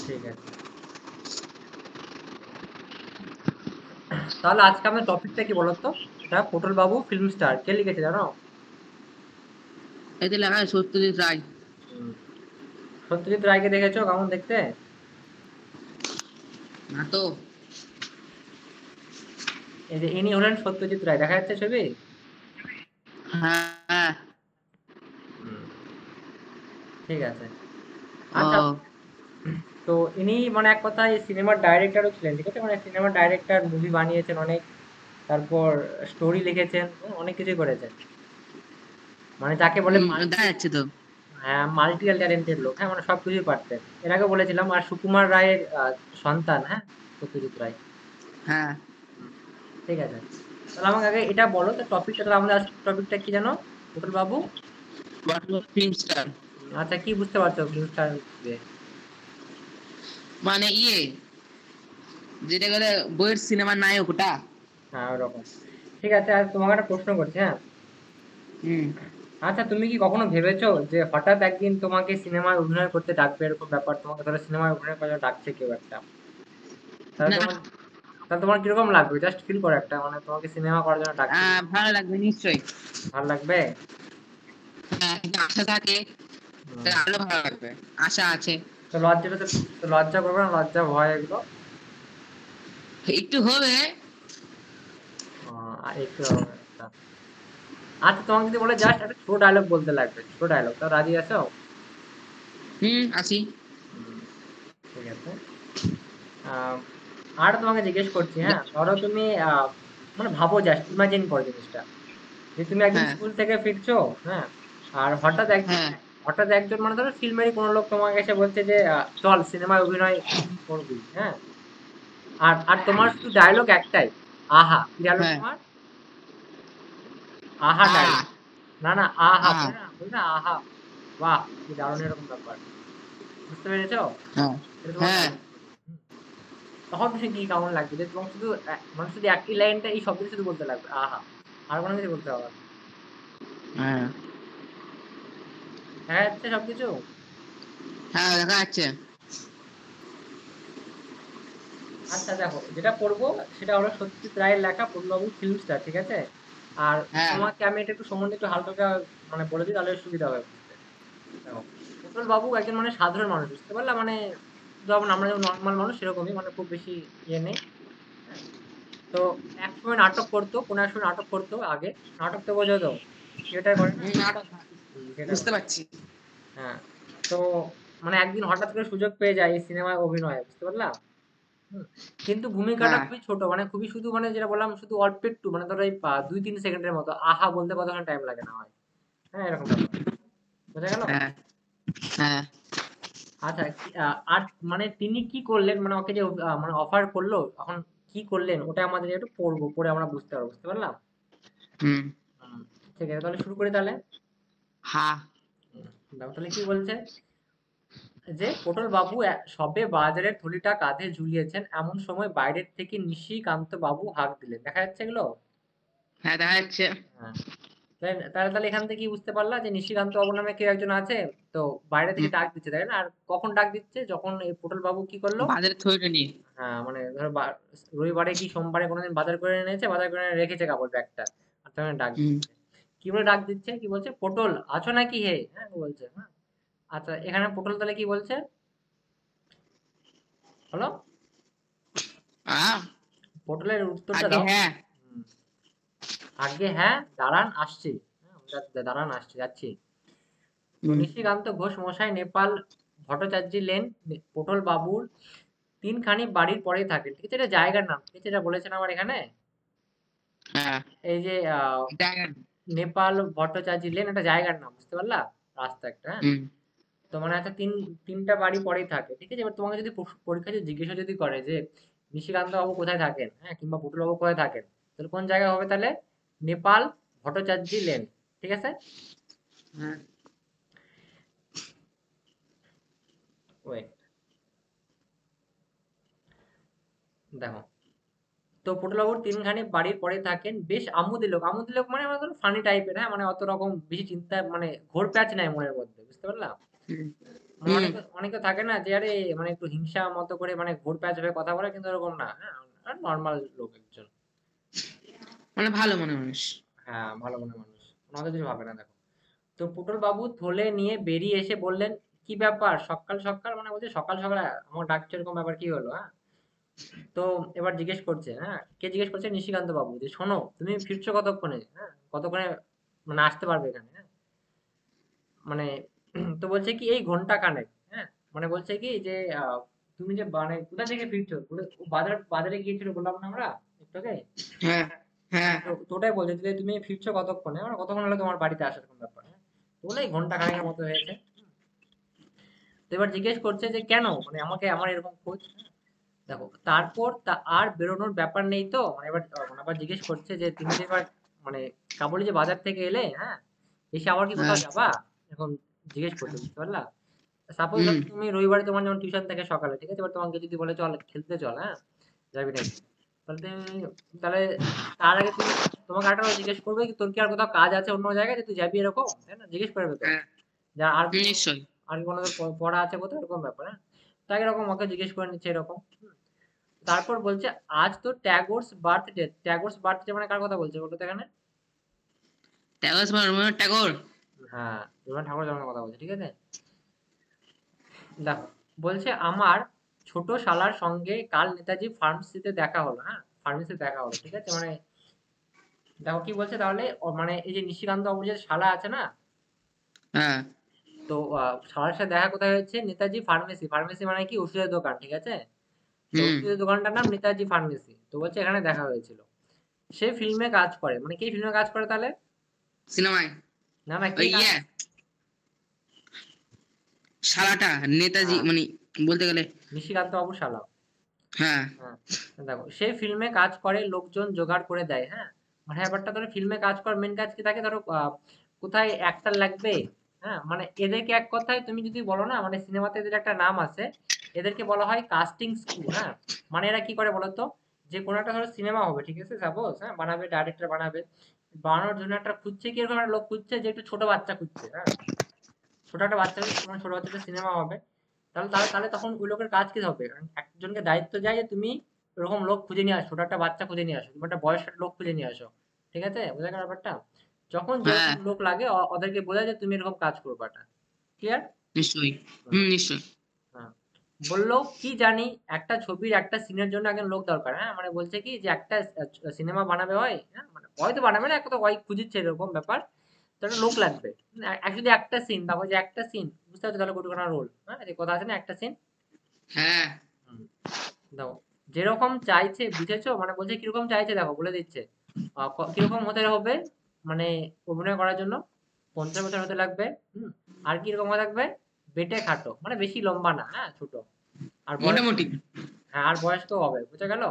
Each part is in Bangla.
ঠিক আছে। তাহলে আজকে আমাদের টপিকটা কি বলতো? এটা পটল বাবু ফিল্ম স্টার কে লিখেছে জানো? এতে লেখা আছে সত্যজিৎ রায়। হুম, সত্যজিৎ রায়কে দেখেছো কেমন দেখতে? না তো। এই যে ইনি হলেন সত্যজিৎ রায়, দেখা যাচ্ছে ছবি? হ্যাঁ। হুম, ঠিক আছে। আচ্ছা, ও। তো ইনি মানে এক কথায় সিনেমার ডাইরেক্টরও ছিলেন, ঠিক আছে? মানে সিনেমার ডাইরেক্টর, মুভি বানিয়েছেন অনেক, তারপর স্টোরি লিখেছেন, অনেক কিছুই করেছেন। মানে যাকে বলে দেখা মাল্টি, যাচ্ছে তো। হ্যাঁ, মাল্টি ট্যালেন্টেড লোক, হ্যাঁ, মানে সবকিছুই পারতেন। এর আগে বলেছিলাম, আর সুকুমার রায়ের সন্তান, হ্যাঁ, সত্যজিৎ রায়। হ্যাঁ। হুম, ঠিক আছে। তাহলে আমাকে আগে এটা বলো, তো টপিকটা, তাহলে আমাদের আজকে টপিকটা কি জানো, পটল বাবু? বর্তমান ফিল্ম স্টার। আচ্ছা, কি বুঝতে পারছো ফিল্ম স্টার দিয়ে? মানে যেটা গেলে বইয়ের সিনেমার নায়ক ওটা। হ্যাঁ, ওরকম। ঠিক আছে, আর তোমাকে একটা প্রশ্ন করছি, হ্যাঁ। হুম। আচ্ছা, তুমি কি কখনো ভেবেছো যে হঠাৎ একদিন তোমাকে সিনেমায় অভিনয় করতে ডাকবে, এরকম ব্যাপার? তোমাকে ধরো সিনেমায় অভিনয় করার জন্য ডাকছে কেউ একটা, তাহলে না। তোমার, তাহলে তোমার কিরকম লাগবে? জাস্ট ফিল করো একটা, মানে তোমাকে সিনেমা করার জন্য ডাকছে কেউ। ভালো লাগবে নিশ্চয়ই। ভালো লাগবে? হ্যাঁ, কিন্তু আশা থাকে। হুম। তাহলে আরো ভালো লাগবে। আশা আছে। তো লজ্জাটা তো লজ্জা করবে না? লজ্জা ভয় এগুলো? একটু হবে। আর একটু হবে, আচ্ছা। আচ্ছা, তোমাকে যদি বলে জাস্ট একটা ছোট ডায়লগ বলতে লাগবে, ছোট ডায়লগ, তা রাজি আছো? আসি। হুম, ঠিক আছে। আম, আর তোমাকে জিজ্ঞেস করছি, হ্যাঁ, ধরো তুমি মানে ভাবো, জাস্ট ইমাজিন করো জিনিসটা, যে তুমি একদিন হ্যাঁ। স্কুল থেকে ফিরছো, হ্যাঁ, আর হ্যাঁ। হঠাৎ একজন, মানে ধরো ফিল্মেরই কোনো লোক তোমাকে এসে বলছে যে চল সিনেমায় অভিনয় করবি, হ্যাঁ, আর আর তোমার শুধু ডায়লগ একটাই, আহা। কি ডায়লগ হ্যাঁ। তোমার? আহা আ ডায়লগ। না না, আহা, আ বলে না আহা, বাহ, কি দারুণ, এরকম ব্যাপার। বুঝতে পেরেছো? হ্যাঁ। এটা তোমার হ্যাঁ। ডায়লগ। তখন তুমি কি কেমন লাগবে, যে তোমার শুধু মানে শুধু একই লাইনটা, এই শব্দটা শুধু বলতে লাগবে, আহা, আর কোনো কিছু বলতে হবে না। হ্যাঁ। দেখা যাচ্ছে সবকিছু? হ্যাঁ, দেখা যাচ্ছে। আচ্ছা, দেখো, যেটা করব সেটা হলো সত্যজিৎ রায়ের লেখা পূর্ণবাবু ফিল্ম স্টার, ঠিক আছে? আর হ্যাঁ। তোমাকে আমি এটা একটু সম্বন্ধে একটু হালকা হালকা মানে বলে দিই, তাহলে সুবিধা হবে বুঝতে। দেখো, পটল বাবু একজন মানে সাধারণ মানুষ, বুঝতে পারলা? মানে যেমন আমরা যেমন নর্মাল মানুষ, সেরকমই, মানে খুব বেশি ইয়ে নেই, হ্যাঁ। তো একসময় নাটক করতো, কোনো এক সময় নাটক করতো আগে। নাটক তো বোঝো তো, থিয়েটার করে না? নাটক। থিয়েটার বুঝতে করে, পারছি। হ্যাঁ। তো মানে একদিন হঠাৎ করে সুযোগ পেয়ে যায় এই সিনেমায় অভিনয়, বুঝতে পারলা? হুম। কিন্তু ভূমিকাটা হ্যাঁ। খুবই ছোট, মানে খুবই, শুধু মানে যেটা বললাম, শুধু অল্প একটু, মানে ধরো এই 2-3 সেকেন্ডের মতো, আহা বলতে কতক্ষণ টাইম লাগে না হয়, হ্যাঁ, এরকম ব্যাপার। বোঝা গেল? হ্যাঁ। হ্যাঁ। আচ্ছা, আর মানে তিনি কি করলেন, মানে ওকে যে মানে অফার করলো, এখন কি করলেন ওটা আমাদের একটু পড়বো, পড়ে আমরা বুঝতে পারবো, বুঝতে পারলাম? হুম। হুম, ঠিক আছে, তাহলে শুরু করি তাহলে। হ্যাঁ। দেখো তাহলে কি বলছে, যে পটল বাবু সবে বাজারের থলিটা কাঁধে ঝুলিয়েছেন, এমন সময় বাইরের থেকে নিশিকান্ত বাবু হাঁক দিলেন। দেখা যাচ্ছে এগুলো? হ্যাঁ, দেখা যাচ্ছে। হ্যাঁ। তাহলে তাহলে এখান থেকে কি বুঝতে পারলা, যে নিশিকান্ত বাবু নামে কেউ একজন আছে? তো বাইরে থেকে হুম। ডাক দিচ্ছে, তাই না? আর কখন ডাক দিচ্ছে? যখন এই পটল বাবু কি করলো, বাজারের থইটা নিয়ে। হ্যাঁ, মানে ধরো রবিবারে কি সোমবারে কোনোদিন বাজার করে এনেছে, বাজার করে এনে রেখেছে কাপড় ব্যাগটা, আর তখন ডাক হুম। দিচ্ছে। কি বলে ডাক দিচ্ছে, কি বলছে? পটল আছো নাকি হে, হ্যাঁ, বলছে, হ্যাঁ। আচ্ছা, এখানে পটল তাহলে কি বলছে, বলো? আ পটলের উত্তরটা আগে দাও। হ্যাঁ। হুম, আগে হ্যাঁ, দাঁড়ান আসছি, হ্যাঁ, দাঁড়ান আসছি, যাচ্ছি। তো হুম। নিশিকান্ত ঘোষ মশাই নেপাল ভট্টাচার্য লেন, পটল বাবুর তিনখানি বাড়ির পরেই থাকেন, ঠিক আছে? এটা জায়গার নাম, ঠিক আছে? এটা বলেছেন আমার এখানে, হ্যাঁ। এই যে জায়গা। নেপাল ভট্টাচার্য লেন, একটা জায়গার নাম, বুঝতে পারলা? রাস্তা একটা, হ্যাঁ। হুম। তো মানে একটা তিনটা বাড়ি পরেই থাকে, ঠিক আছে? এবার তোমাকে যদি পরীক্ষা যদি জিজ্ঞাসা যদি করে যে নিশিকান্ত বাবু কোথায় থাকেন, হ্যাঁ, কিংবা পটল বাবু কোথায় থাকেন, তাহলে কোন জায়গায় হবে তাহলে? নেপাল ভট্টাচার্য লেন, ঠিক আছে? হ্যাঁ। ওয়েট, দেখো, তো পটলবাবুর তিনখানি বাড়ির পরে থাকেন, বেশ আমোদী লোক। আমোদী লোক মানে আমার ফানি টাইপের, হ্যাঁ, মানে অত রকম বেশি চিন্তা, মানে ঘোর প্যাচ নাই মনের মধ্যে, বুঝতে পারলাম? হুম। মানে হুম, অনেকে অনেকে থাকে না যে আরে মানে একটু হিংসা মতো করে মানে ঘোর প্যাচ হয়ে কথা বলে, কিন্তু এরকম না, হ্যাঁ, নর্মাল লোক একজন। মানে ভালো মনে মানুষ। হ্যাঁ, ভালো মনের মানুষ, ওনাদের কিছু ভাবে না। দেখো, তো পুটুল বাবু থলে নিয়ে বেরিয়ে এসে বললেন, কি ব্যাপার সকাল সকাল, মানে বলছে সকাল সকাল আমার ডাকছে, এরকম ব্যাপার কি হলো, হ্যাঁ? তো এবার জিজ্ঞেস করছে, হ্যাঁ, কে জিজ্ঞেস করছে? নিশিকান্ত বাবু, যে শোনো, তুমি ফিরছো কতক্ষণে, হ্যাঁ, কতক্ষণে মানে আসতে পারবে এখানে, হ্যাঁ? মানে তো বলছে কি এই ঘন্টা খানেক, হ্যাঁ, মানে বলছে কি যে তুমি যে মানে কোথা থেকে ফিরছো, বাজারে গিয়েছিল বললাম না আমরা একটু আগে। হ্যাঁ, হ্যাঁ, তো ওটাই বলছে যে তুমি ফিরছো কতক্ষণে, মানে কতক্ষণ হলো তোমার বাড়িতে আসার, কোন ব্যাপার, হ্যাঁ? তো বলে এই ঘন্টা খানেকের মতো হয়েছে। তো এবার জিজ্ঞেস করছে যে কেন, মানে আমাকে আমার এরকম খোঁজ, হ্যাঁ? দেখো, তারপর তা আর বেরোনোর ব্যাপার নেই তো, মানে এবার মানে আবার জিজ্ঞেস করছে যে তুমি যে এবার মানে কাবুলি যে বাজার থেকে এলে, হ্যাঁ, এসে আবার কি কোথাও হ্যাঁ, যাবা, এখন জিজ্ঞেস করছে, বুঝতে পারলা? সাপোজ হুম, ধরো তুমি রবিবারে তোমার যেমন টিউশন থাকে সকালে, ঠিক আছে, এবার তোমাকে যদি বলে চল খেলতে চল, হ্যাঁ, যাবি নাকি? তাহলে তাহলে তার আগে তুমি, তোমাকে আরেকটা কথা জিজ্ঞেস করবে কি তোর কি আর কোথাও কাজ আছে অন্য জায়গায় যে তুই যাবি, এরকম, তাই না? জিজ্ঞেস করবে তো, হ্যাঁ, যা আর কোনো, নিশ্চয়ই। আর কি কোনো তোর পড়া আছে কোথাও, এরকম ব্যাপার, হ্যাঁ? তাকে এরকম ওকে জিজ্ঞেস করে নিচ্ছে এরকম। তারপর বলছে আজ তো ট্যাগোরস বার্থডে। ট্যাগোরস বার্থডে মানে কার কথা বলছে বলতো তো এখানে? ট্যাগোর মানে রবীন্দ্রনাথ ট্যাগোর। হ্যাঁ, রবীন্দ্রনাথ ঠাকুর জন্মের কথা বলছে, ঠিক আছে। দেখো, বলছে আমার ছোট শালার সঙ্গে কাল নেতাজি ফার্মেসিতে দেখা হলো, হ্যাঁ, ফার্মেসিতে দেখা হলো, ঠিক আছে, মানে দেখো কি বলছে তাহলে, মানে এই যে নিশিকান্ত বাবুর যে শালা আছে না, হ্যাঁ, তো শালার সাথে দেখা কোথায় হয়েছে? নেতাজি ফার্মেসি। ফার্মেসি মানে কি? ওষুধের দোকান, ঠিক আছে। তো হুম, ওষুধের দোকানটার নাম নেতাজি ফার্মেসি, তো বলছে এখানে দেখা হয়েছিল। সে ফিল্মে কাজ করে, মানে কি ফিল্মে কাজ করে তাহলে? সিনেমায়। না না, কে ওই কাজ? ইয়ে শালাটা নেতাজি হ্যাঁ, মানে বলতে গেলে। নিশিকান্ত বাবু শালা। হ্যাঁ, হ্যাঁ, দেখো, সে ফিল্মে কাজ করে, লোকজন জোগাড় করে দেয়, হ্যাঁ। মানে ব্যাপারটা ধরো ফিল্মে কাজ কর, মেন কাজ কি থাকে ধরো, কোথায় অ্যাক্টর লাগবে, হ্যাঁ, মানে এদেরকে এক কথায় তুমি যদি বলো না, মানে সিনেমাতে এদের একটা নাম আছে, এদেরকে বলা হয় কাস্টিং স্ক্রু, হ্যাঁ। মানে এরা কি করে বলতো, যে কোনো একটা ধরো সিনেমা হবে, ঠিক আছে, সাপোজ, হ্যাঁ, বানাবে, ডাইরেক্টর বানাবে, বানানোর জন্য একটা খুঁজছে, কি এরকম একটা লোক খুঁজছে যে একটু ছোট বাচ্চা খুঁজছে, হ্যাঁ, ছোট একটা বাচ্চা, তোমার ছোট বাচ্চাদের সিনেমা হবে, তাহলে তাহলে তাহলে তখন ওই লোকের কাজ কি হবে? একজনকে দায়িত্ব যায় যে তুমি ওরকম লোক খুঁজে নিয়ে আসো, ছোট একটা বাচ্চা খুঁজে নিয়ে আসো, তুমি একটা বয়স্ক লোক খুঁজে নিয়ে আসো, ঠিক আছে, বোঝা গেল ব্যাপারটা? যখন হ্যাঁ, যেরকম লোক লাগে ওদেরকে বোঝায় যে তুমি এরকম কাজ করবে, এটা ক্লিয়ার? নিশ্চয়ই। হুম, নিশ্চয়ই। হ্যাঁ, বললো কি জানি একটা ছবির একটা সিনের জন্য একজন লোক দরকার, হ্যাঁ, মানে বলছে কি যে একটা সিনেমা বানাবে হয়, হ্যাঁ, মানে হয়তো বানাবে না, এক কথা হয় খুঁজিচ্ছে এরকম ব্যাপার, তো একটা লোক লাগবে, শুধু একটা সিন, তারপর যে একটা সিন, বুঝতে পারছো তাহলে কোটি রোল, হ্যাঁ, যে কথা আছে না, একটা সিন। হ্যাঁ, দেখো, যেরকম চাইছে, বুঝেছো, মানে বলছে কিরকম চাইছে, দেখো বলে দিচ্ছে, কিরকম হতে হবে, মানে অভিনয় করার জন্য 50 বছর হতে লাগবে। হুম। আর কিরকম হতে থাকবে? বেটে খাটো, মানে বেশি লম্বা না, হ্যাঁ, ছোট। আর বয়স্ক, মোটামুটি। হ্যাঁ, আর বয়স্ক হবে, বুঝে গেল?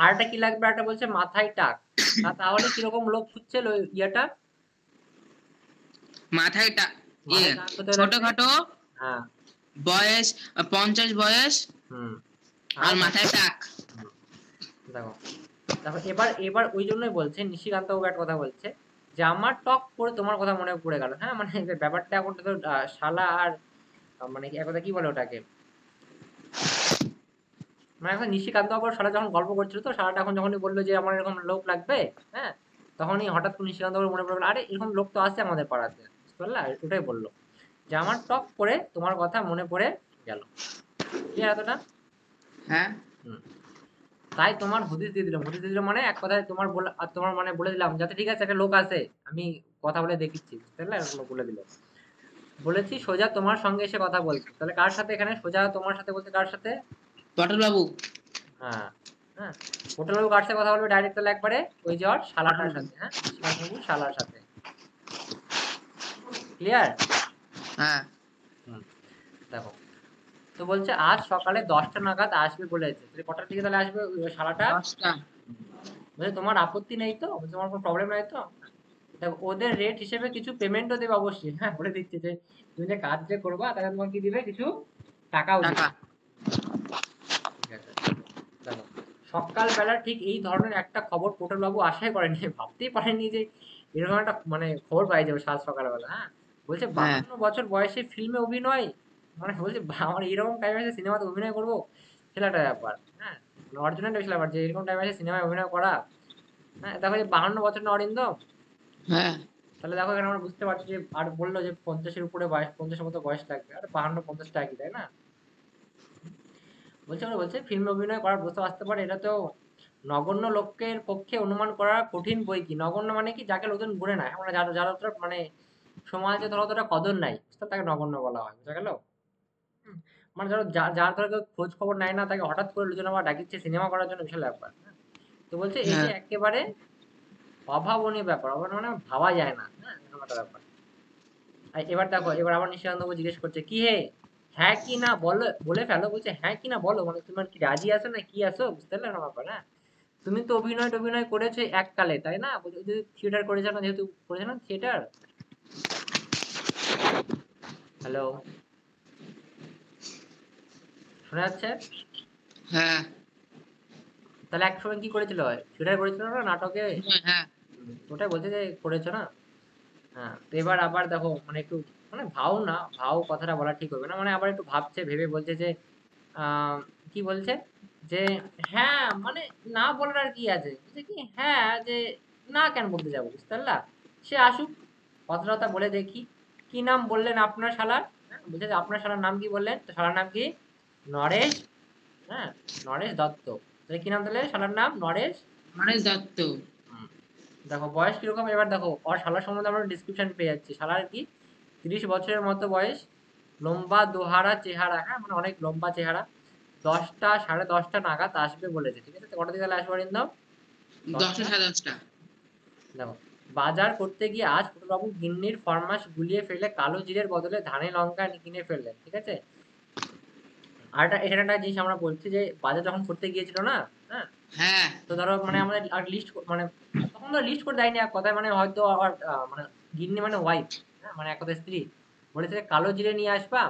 আর একটা কি লাগবে, একটা বলছে মাথায় টাক। তাহলে কিরকম লোক খুঁজছে ইয়েটা? মাথায় ইয়ে মাথায় টাক হতে লাগবে। ছোটখাটো, হ্যাঁ। বয়স 50 বয়স, হুম। আর আর মাথায় টাক। হুম, দেখো, দেখো, এবার এবার ওই জন্যই বলছে নিশিকান্ত বাবু একটা কথা বলছে, যে আমার টক করে তোমার কথা মনে পড়ে গেল, হ্যাঁ, মানে যে ব্যাপারটা এখন তো শালা আর মানে এক কথা কি বলে ওটাকে, মানে এখন নিশিকান্ত বাবু আর শালা যখন গল্প করছিল, তো শালাটা এখন যখনই বললো যে আমার এরকম লোক লাগবে, হ্যাঁ, তখনই হঠাৎ করে নিশিকান্ত বাবুর মনে পড়ে গেল, আরে এরকম লোক তো আছে আমাদের পাড়াতে, বুঝতে পারলা? ওটাই বললো, যে আমার টক করে তোমার কথা মনে পড়ে গেল। ক্লিয়ার এতটা? হ্যাঁ, হুম। তাই তোমার হদিস দিয়ে দিলাম, হদিস দিয়ে দিলাম মানে এক কথায় তোমার বলে, আর তোমার মানে বলে দিলাম যাতে, ঠিক আছে, একটা লোক আছে, আমি কথা বলে দেখিচ্ছি, বুঝতে পারলে, এরকম বলে দিল। বলেছি সোজা তোমার সঙ্গে এসে কথা বলতে, তাহলে কার সাথে এখানে সোজা তোমার সাথে বলতে কার সাথে? পটল বাবু। হ্যাঁ, হ্যাঁ, হোটেল বাবু কার সাথে কথা বলবে ডাইরেক্ট, তাহলে একবারে ওই যে ওর পটল শালাটার বাবু। সাথে, হ্যাঁ, নিশিকান্ত বাবুর শালার সাথে। ক্লিয়ার? হ্যাঁ, হুম। দেখো, তো বলছে আজ সকালে 10টা নাগাদ আসবে বলেছে, তাহলে কটার দিকে তাহলে আসবে ওই শালাটা? 10টা। বলছে তোমার আপত্তি নেই তো? বলছে তোমার কোনো প্রবলেম নাই তো? দেখো, ওদের রেট হিসেবে কিছু পেমেন্টও দেবে অবশ্যই, হ্যাঁ, বলে দিচ্ছে যে তুমি যে কাজ যে করবা তাহলে তোমার কি দিবে, কিছু টাকাও টাকা। দিবে। ঠিক আছে, দেখো, সকালবেলা ঠিক এই ধরনের একটা খবর পটল বাবু আশাই করেনি, ভাবতেই পারেননি যে এরকম একটা মানে খবর পাই যাবে সাত সকালবেলা, হ্যাঁ। বলছে হ্যাঁ 52 বছর বয়সে ফিল্মে অভিনয়, মানে বলছে আমার এরকম টাইম আছে সিনেমাতে অভিনয় করবো, ছেলেটা ব্যাপার। হ্যাঁ, অর্জুনের ব্যাপার যে এরকম টাইম আছে সিনেমায় অভিনয় করা। হ্যাঁ, দেখো যে 52 বছর না অরিন্দম, হ্যাঁ তাহলে দেখো এখানে আমরা বুঝতে পারছি যে, আর বললো যে 50-এর উপরে বয়স, 50-এর মতো বয়স লাগবে, আর 52-50টা একই, তাই না? বলছে ফিল্মে অভিনয় করার প্রস্তাব আসতে পারে, এটা তো নগণ্য লোকের পক্ষে অনুমান করা কঠিন বই কি। নগণ্য মানে কি, যাকে লোকজন গুনে না, মানে যার যার অতটা মানে সমাজে ধরো অতটা কদর নাই, বুঝতে, তাকে নগণ্য বলা হয়, বুঝা গেল? হুম, মানে ধরো যার যার ধরো কেউ খোঁজ খবর নেয় না, তাকে হঠাৎ করে লোকজন আবার ডাকিচ্ছে সিনেমা করার জন্য, বিশাল ব্যাপার। হ্যাঁ, তো বলছে এটি হ্যাঁ একেবারে অভাবনীয় ব্যাপার, মানে ভাবা যায় না। হ্যাঁ, এরকম একটা ব্যাপার। আর এবার দেখো, এবার আবার নিশান্তবাবু জিজ্ঞেস করছে, কি হে, হ্যাঁ কি না বলো, বলে ফেলো। বলছে হ্যাঁ কি না বলো, মানে তোমার কি রাজি আছো না কি আছো, বুঝতে পারলে না ব্যাপার? হ্যাঁ, তুমি তো অভিনয় টভিনয় করেছো এককালে, তাই না? বলছে যে থিয়েটার করেছো না, যেহেতু করেছো না থিয়েটার। হ্যালো, শোনা যাচ্ছে? হ্যাঁ তাহলে এক সময় কি করেছিল, থিয়েটার করেছিল না নাটকে? হ্যাঁ ওটাই বলছে যে করেছো না। হ্যাঁ, তো এবার আবার দেখো মানে একটু, মানে ভাও না, ভাও কথাটা বলা ঠিক হবে না, মানে আবার একটু ভাবছে, ভেবে বলছে যে আহ, কি বলছে যে হ্যাঁ মানে না বলার আর কি আছে, বলছে কি হ্যাঁ যে না কেন বলতে যাবো, বুঝতে পারলা? সে আসুক, কথা টথা বলে দেখি। কি নাম বললেন আপনার শালার? হ্যাঁ, বলছে যে আপনার শালার নাম কি বললেন, তো শালার নাম কি? নরেশ। হ্যাঁ, নরেশ দত্ত। তাহলে কি নাম, তাহলে শালার নাম নরেশ। গণেশ দত্ত। হুম, দেখো বয়স কিরকম, এবার দেখো ওর শালার সম্বন্ধে আমরা ডিসক্রিপশন পেয়ে যাচ্ছি। শালার কি 30 বছরের মতো বয়স, লম্বা দোহারা চেহারা, হ্যাঁ মানে অনেক লম্বা চেহারা। 10টা 10:30 নাগাদ আসবে বলেছে, ঠিক আছে? তো কটা দিকে তাহলে আসবে অরিন্দম? 10টা 10টা। 10:30টা। দেখো, বাজার করতে গিয়ে আজ ছোটবাবু গিন্নির ফরমাস গুলিয়ে ফেলে কালো জিরের বদলে ধানে লঙ্কা কিনে ফেললেন, ঠিক আছে? আর এখানে একটা জিনিস আমরা বলছি যে বাজার যখন করতে গিয়েছিল না, হ্যাঁ, হ্যাঁ তো ধরো মানে আমাদের আর লিস্ট, মানে তখন তো লিস্ট করে দেয়নি এক কথায়, মানে হয়তো আবার মানে গিন্নি মানে ওয়াইফ, হ্যাঁ মানে এক কথায় স্ত্রী, বলেছে যে কালো জিরে নিয়ে আসবা,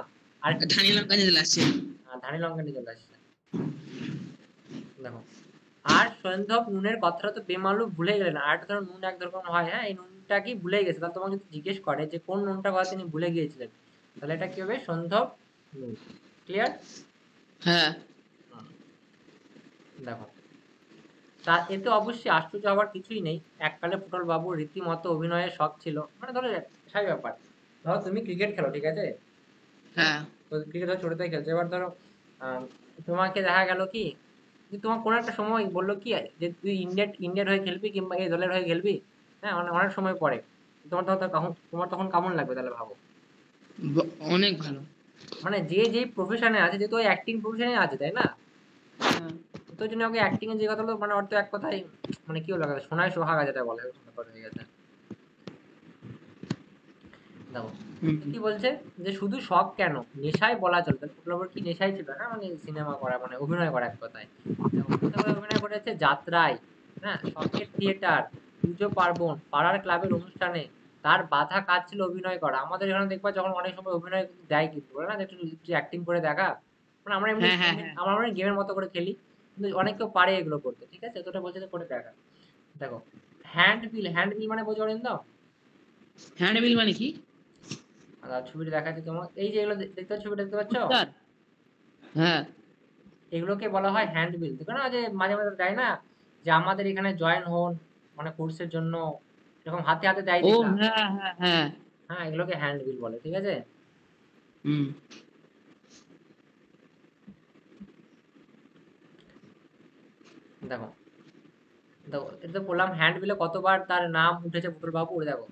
আর ধানি লঙ্কা নিয়ে চলে আসছে। ধানি লঙ্কা নিয়ে চলে আসছে। দেখো, আর সৈন্ধব নুনের কথাটা তো বেমালু ভুলে গেলেন। আর একটা ধরো নুন এক ধরনের হয়, হ্যাঁ, এই নুনটা কি ভুলে গেছে, তাহলে তোমাকে যদি জিজ্ঞেস করে যে কোন নুনটা কথা তিনি ভুলে গিয়েছিলেন, তাহলে এটা কি হবে, সৈন্ধব নুন। ক্লিয়ার? হ্যাঁ দেখো, তা এতে অবশ্যই আশ্চর্য হওয়ার কিছুই নেই। এককালে পটল বাবুর রীতিমতো অভিনয়ের শখ ছিল, মানে ধরো স্বাভাবিক ব্যাপার। ধরো তুমি ক্রিকেট খেলো, ঠিক আছে? হ্যাঁ, হ্যাঁ তো ক্রিকেট ধরো ছোট থেকে খেলছো, এবার ধরো আম, তোমাকে দেখা গেল কি যে তোমার কোনো একটা সময় বললো কি যে তুই ইন্ডিয়ার হয়ে খেলবি কিংবা এই দলের হয়ে খেলবি। হ্যাঁ, মানে অনেক সময় পরে তোমার তখন কেমন লাগবে, তাহলে ভাবো। অনেক ভালো। মানে যে যেই প্রফেশনে আছে, যেহেতু ওই অ্যাক্টিং প্রফেশনে আছে, তাই না? হ্যাঁ তো ওই জন্য ওকে অ্যাক্টিং এর যে কথা হলো, মানে ওর তো এক কথায় মানে কি হলো, সোনায় সোহাগা যেটা বলে, ওরকম ব্যাপার হয়ে গেছে। দেখো, হুম, তো কি বলছে যে শুধু শখ কেন, নেশায় বলা চলে। তাহলে পটল বাবুর কি নেশাই ছিল না, মানে সিনেমা করা মানে অভিনয় করা এক কথায়। দেখো, কোথায় কোথায় অভিনয় করেছে, যাত্রায়, হ্যাঁ, শখের থিয়েটার, পুজো পার্বণ, পাড়ার ক্লাবের অনুষ্ঠানে তার বাধা কাজ ছিল অভিনয় করা। আমাদের এখানে দেখবা যখন অনেক সময় অভিনয় কিন্তু দেয়, কিন্তু বলে না যে একটু একটু অ্যাক্টিং করে দেখা, মানে আমরা এমনি হ্যাঁ হ্যাঁ এমনি হ্যাঁ আমরা আমরা গেমের মতো করে খেলি, কিন্তু অনেক কেউ পারে এগুলো করতে, ঠিক আছে? তোটা বলছে যে করে দেখা। দেখো, হ্যান্ড বিল মানে বোঝো অরিন্দম? হ্যান্ডবিল মানে কি? ছবিটা দেখাচ্ছি তোমার, এই যে এগুলো দেখতে পাচ্ছ, ছবিটা দেখতে পাচ্ছ, পোস্টার। হ্যাঁ এগুলোকে বলা হয় হ্যান্ড বিল। দেখো না যে মাঝে মাঝে দেয় না যে আমাদের এখানে জয়েন হন, মানে কোর্সের জন্য, এরকম হাতে হাতে দেয় ও দেখলা? হ্যাঁ হ্যাঁ হ্যাঁ। হ্যাঁ, এগুলোকে হ্যান্ড বিল বলে, ঠিক আছে? হুম। দেখো, দেখো এটা তো বললাম হ্যান্ড বিলে কতবার তার নাম উঠেছে পুতুল বাবুর। দেখো,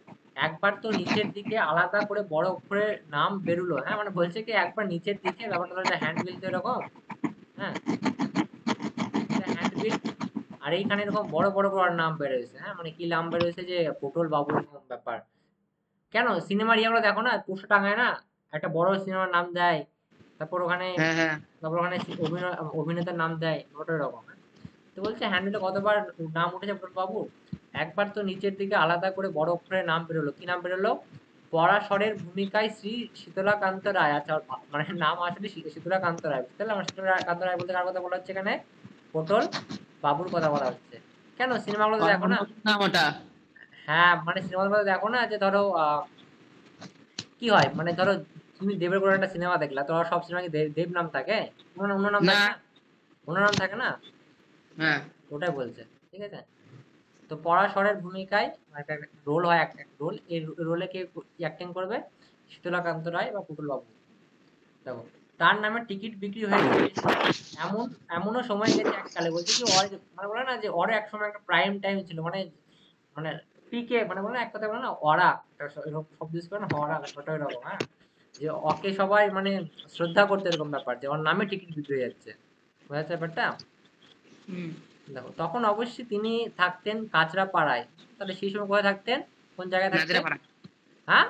একবার তো নিচের দিকে আলাদা করে বড় অক্ষরে নাম বেরুলো, হ্যাঁ মানে বলছে কি একবার নিচের দিকে, ব্যাপারটা হলো হ্যান্ড বিল তো এরকম। হ্যাঁ, এটা হ্যান্ড বিল। আর এইখানে এরকম বড় বড় করে ওর নাম বেরোয়েছে, হ্যাঁ মানে কি নাম বেরোয়েছে, যে পটল বাবু, এরকম ব্যাপার। কেন সিনেমার ইয়েগুলো দেখো না, পোস্টার টাঙায় না, একটা বড় সিনেমার নাম দেয়, তারপর ওখানে, হ্যাঁ হ্যাঁ অভিনেতার নাম দেয়, ওটা এরকম। হ্যাঁ? তো বলছে হ্যান্ডেলে কতবার নাম উঠেছে পটল বাবুর, একবার তো নিচের দিকে আলাদা করে বড় অক্ষরে নাম বেরোলো। কি নাম বেরোলো, পরাশরের ভূমিকায় শ্রী শীতলাকান্ত রায়। আচ্ছা, ওর মানে নাম আসলে শীতলাকান্ত রায়, বুঝতে পারলাম। শীতলাকান্ত রায় বলতে কার কথা বলা হচ্ছে এখানে, পটল বাবুর কথা বলা হচ্ছে। কেন সিনেমাগুলো তো দেখো না? নতুন নাম ওটা। হ্যাঁ, মানে সিনেমাগুলো দেখো না যে ধরো কি হয় মানে ধরো তুমি দেবের কোনো একটা সিনেমা দেখলা, তো সব সিনেমা কি দেব নাম থাকে? অন্য নাম না। থাকে না? অন্য নাম থাকে না? হ্যাঁ। ওটাই বলছে। ঠিক আছে? তো পরাশরের ভূমিকায় একটা রোল হয়, একটা রোল, এই রোলে কে অ্যাক্টিং করবে? শীতলাকান্ত রায় বা পুতুল বাবু। দেখো, তার নামে টিকিট বিক্রি হয়ে চলেছিল এমন, এমনও সময় গেছে এককালে, বলছে কি ওর মানে বলে না যে ওর এক সময় একটা প্রাইম টাইম ছিল, মানে মানে পিকে, মানে বলে না এক কথা বলে না অরা, একটা এরকম শব্দ use করে না অরা, ওটা এরকম, হ্যাঁ, যে ওকে সবাই মানে শ্রদ্ধা করতে, এরকম ব্যাপার যে ওর নামে টিকিট বিক্রি হয়ে যাচ্ছে। বোঝা যাচ্ছে ব্যাপারটা? হুম। দেখো তখন অবশ্যই তিনি থাকতেন কাঁচরাপাড়ায়। তাহলে সেই সময় কোথায় থাকতেন? কোন জায়গায় নাজরা থাকতেন? পাড়া। হ্যাঁ,